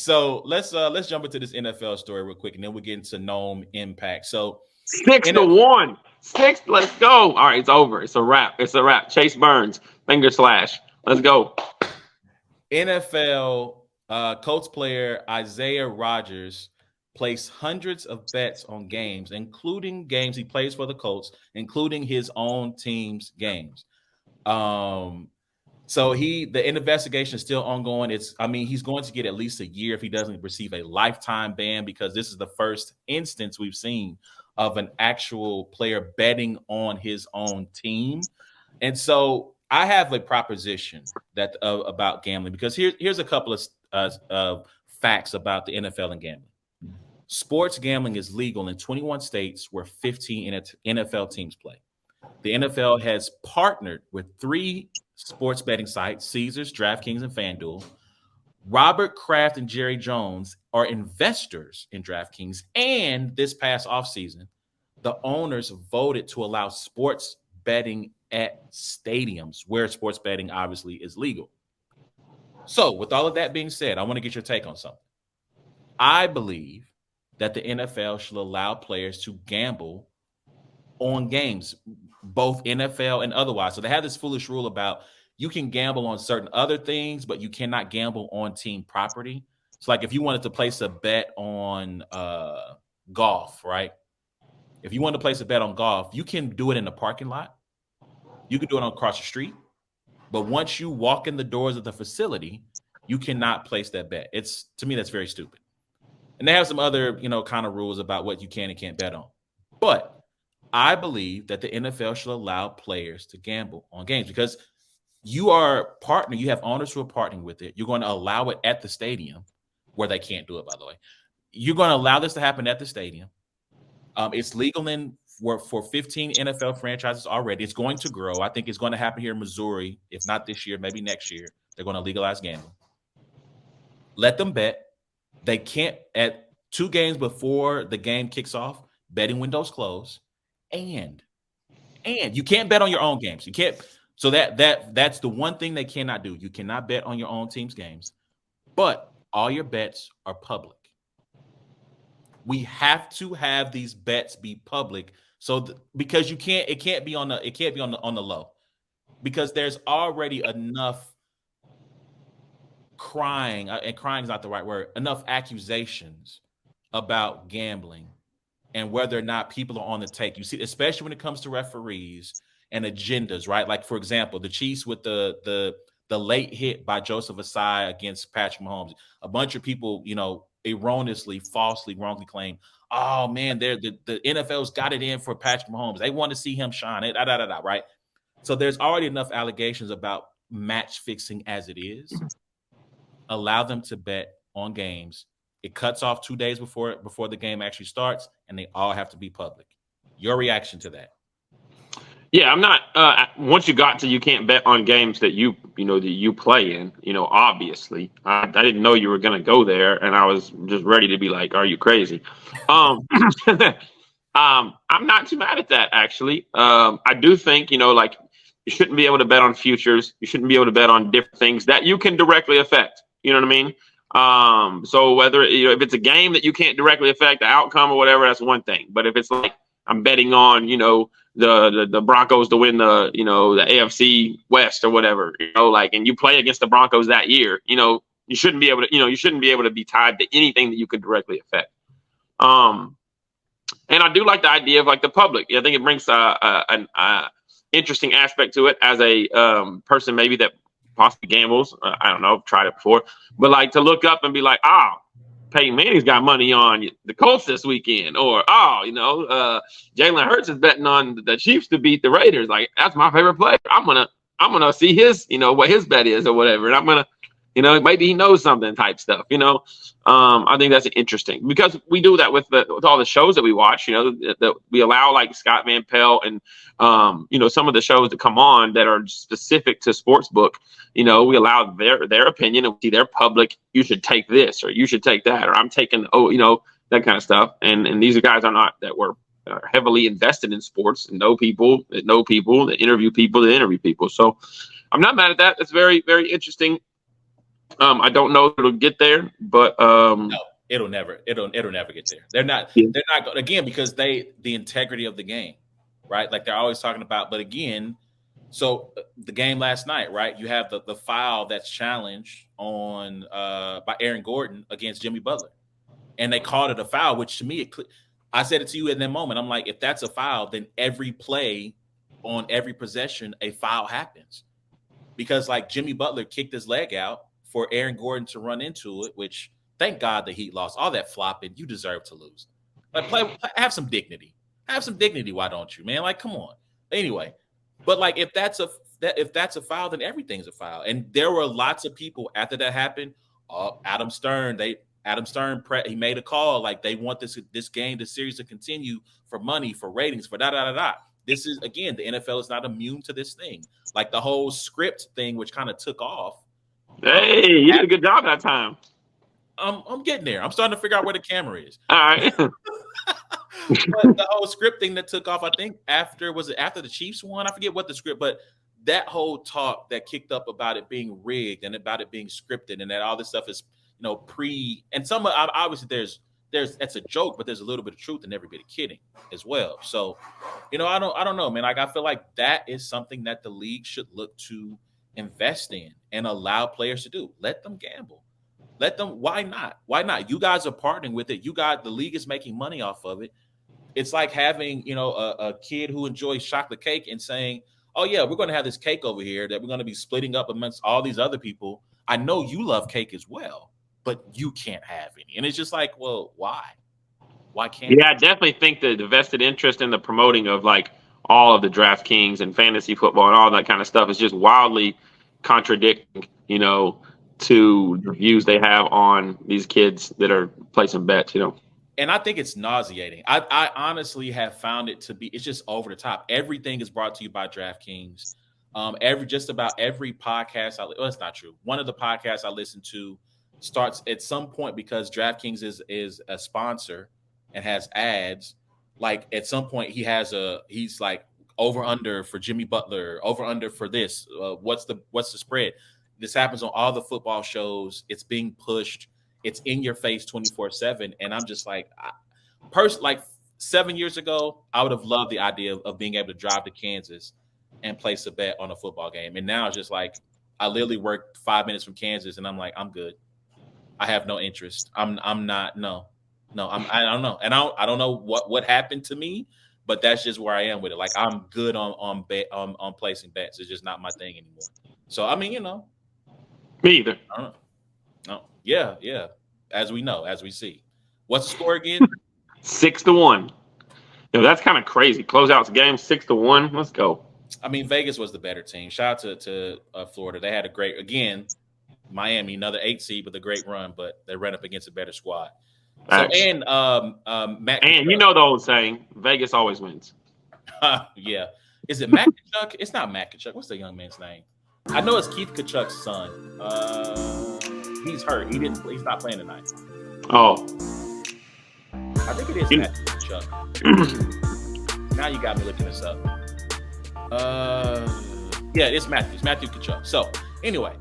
So let's jump into this NFL story real quick, and then we'll get into Gnome Impact. So 6-1. 6. Let's go. All right, it's over. It's a wrap. It's a wrap. Chase Burns, finger slash. Let's go. NFL Colts player Isaiah Rodgers placed hundreds of bets on games, including games he plays for the Colts, including his own team's games. So the investigation is still ongoing. He's going to get at least a year if he doesn't receive a lifetime ban, because this is the first instance we've seen of an actual player betting on his own team. And so I have a proposition that about gambling, because here's a couple of facts about the NFL and gambling. Sports gambling is legal in 21 states where 15 NFL teams play. The NFL has partnered with 3 sports betting sites, Caesars, DraftKings, and FanDuel. Robert Kraft and Jerry Jones are investors in DraftKings, and this past offseason, the owners voted to allow sports betting at stadiums where sports betting obviously is legal. So with all of that being said, I want to get your take on something. I believe that the NFL should allow players to gamble on games, both NFL and otherwise. So they have this foolish rule about you can gamble on certain other things, but you cannot gamble on team property. It's like if you wanted to place a bet on golf, right? If you wanted to place a bet on golf, you can do it in the parking lot. You can do it across the street. But once you walk in the doors of the facility, you cannot place that bet. To me, that's very stupid. And they have some other, kind of rules about what you can and can't bet on. But I believe that the NFL should allow players to gamble on games, because you are partnering. You have owners who are partnering with it. You're going to allow it at the stadium, where they can't do it, by the way. You're going to allow this to happen at the stadium. It's legal for 15 NFL franchises already. It's going to grow. I think it's going to happen here in Missouri. If not this year, maybe next year. They're going to legalize gambling. Let them bet. They can't, at 2 games before the game kicks off, betting windows close, and you can't bet on your own games. You can't. So that's the one thing they cannot do. You cannot bet on your own team's games, but all your bets are public. We have to have these bets be public, because it can't be on the low, because there's already enough crying, and crying is not the right word, enough accusations about gambling and whether or not people are on the take. You see, especially when it comes to referees and agendas, right? Like, for example, the Chiefs with the late hit by Joseph Asai against Patrick Mahomes. A bunch of people, erroneously, falsely, wrongly claim, oh man, the NFL's got it in for Patrick Mahomes. They want to see him shine. Right? So there's already enough allegations about match fixing as it is. Allow them to bet on games. It cuts off 2 days before the game actually starts, and they all have to be public. Your reaction to that? Yeah, I'm not. Once you got to, you can't bet on games that you play in. Obviously, I didn't know you were going to go there, and I was just ready to be like, "Are you crazy?" I'm not too mad at that, actually. I do think you shouldn't be able to bet on futures. You shouldn't be able to bet on different things that you can directly affect. You know what I mean? So whether if it's a game that you can't directly affect the outcome or whatever, that's one thing. But if it's like I'm betting on the Broncos to win the AFC West or whatever, and you play against the Broncos that year, you shouldn't be able to be tied to anything that you could directly affect. And I do like the idea of like the public. I think it brings an interesting aspect to it as a person maybe that possibly gambles. I don't know, I've tried it before, but like to look up and be like, Peyton Manning's got money on the Colts this weekend, or Jalen Hurts is betting on the Chiefs to beat the Raiders. Like, that's my favorite player. I'm gonna see his, what his bet is or whatever, and I'm gonna, maybe he knows something type stuff. I think that's interesting, because we do that with all the shows that we watch. That we allow like Scott Van Pelt and some of the shows that come on that are specific to sportsbook. We allow their opinion, and we see their public. You should take this, or you should take that, or I'm taking that kind of stuff. And these are guys that were heavily invested in sports and know people that interview people that interview people. So I'm not mad at that. That's very, very interesting. I don't know if it'll get there, but No, it'll never get there. They're not again, because the integrity of the game, right? Like they're always talking about, but again, so the game last night, right? You have the foul that's challenged on by Aaron Gordon against Jimmy Butler, and they called it a foul, which to me, I said it to you in that moment. I'm like, if that's a foul, then every play on every possession, a foul happens, because like Jimmy Butler kicked his leg out for Aaron Gordon to run into it, which thank God the Heat lost. All that flopping, you deserve to lose. Like have some dignity. Have some dignity. Why don't you, man? Like, come on. Anyway, but like if that's a foul, then everything's a foul. And there were lots of people after that happened. Adam Stern, he made a call like they want this game, this series to continue for money, for ratings, for da. This is, again, the NFL is not immune to this thing. Like the whole script thing, which kind of took off. Hey, you did a good job that time. I'm getting there. I'm starting to figure out where the camera is. All right. But the whole script thing that took off, I think after the Chiefs won? I forget what the script, but that whole talk that kicked up about it being rigged and about it being scripted and that all this stuff is, and some obviously there's that's a joke, but there's a little bit of truth and every bit of kidding as well. So, I don't know, man. Like I feel like that is something that the league should look to invest in and allow players to do. Let them gamble. Let them. Why not? Why not? You guys are partnering with it. The league is making money off of it. It's like having, a kid who enjoys chocolate cake and saying, oh yeah, we're going to have this cake over here that we're going to be splitting up amongst all these other people. I know you love cake as well, but you can't have any. And it's just like, well, why? Why can't? Yeah, I definitely think the vested interest in the promoting of like all of the DraftKings and fantasy football and all that kind of stuff is just wildly contradicting, to the views they have on these kids that are placing bets, And I think it's nauseating. I honestly have found it to be, it's just over the top. Everything is brought to you by DraftKings. Just about every podcast, it's not true. One of the podcasts I listen to starts at some point, because DraftKings is a sponsor and has ads. Like at some point he's like over under for Jimmy Butler, over under for this. What's the spread? This happens on all the football shows. It's being pushed. It's in your face 24/7. And I'm just like, like 7 years ago, I would have loved the idea of being able to drive to Kansas and place a bet on a football game. And now it's just like, I literally work 5 minutes from Kansas and I'm like, I'm good. I have no interest. I don't know. And I don't know what happened to me, but that's just where I am with it. Like I'm good on placing bets. It's just not my thing anymore. So, I mean, Me either. I don't know. No. Yeah. As we see. What's the score again? 6-1. That's kind of crazy. Closeouts game 6-1. Let's go. I mean, Vegas was the better team. Shout out to Florida. They had a great, again, Miami, another 8 seed with a great run, but they ran up against a better squad. So, and Matt. And you know the old saying, Vegas always wins. Yeah. Is it Matt Kachuk? It's not Matt Kachuk. What's the young man's name? I know it's Keith Kachuk's son. He's hurt. He's not playing tonight. Oh. I think it is Matt Kachuk. Now you got me looking this up. Yeah, it's Matthew. It's Matthew Kachuk. So anyway,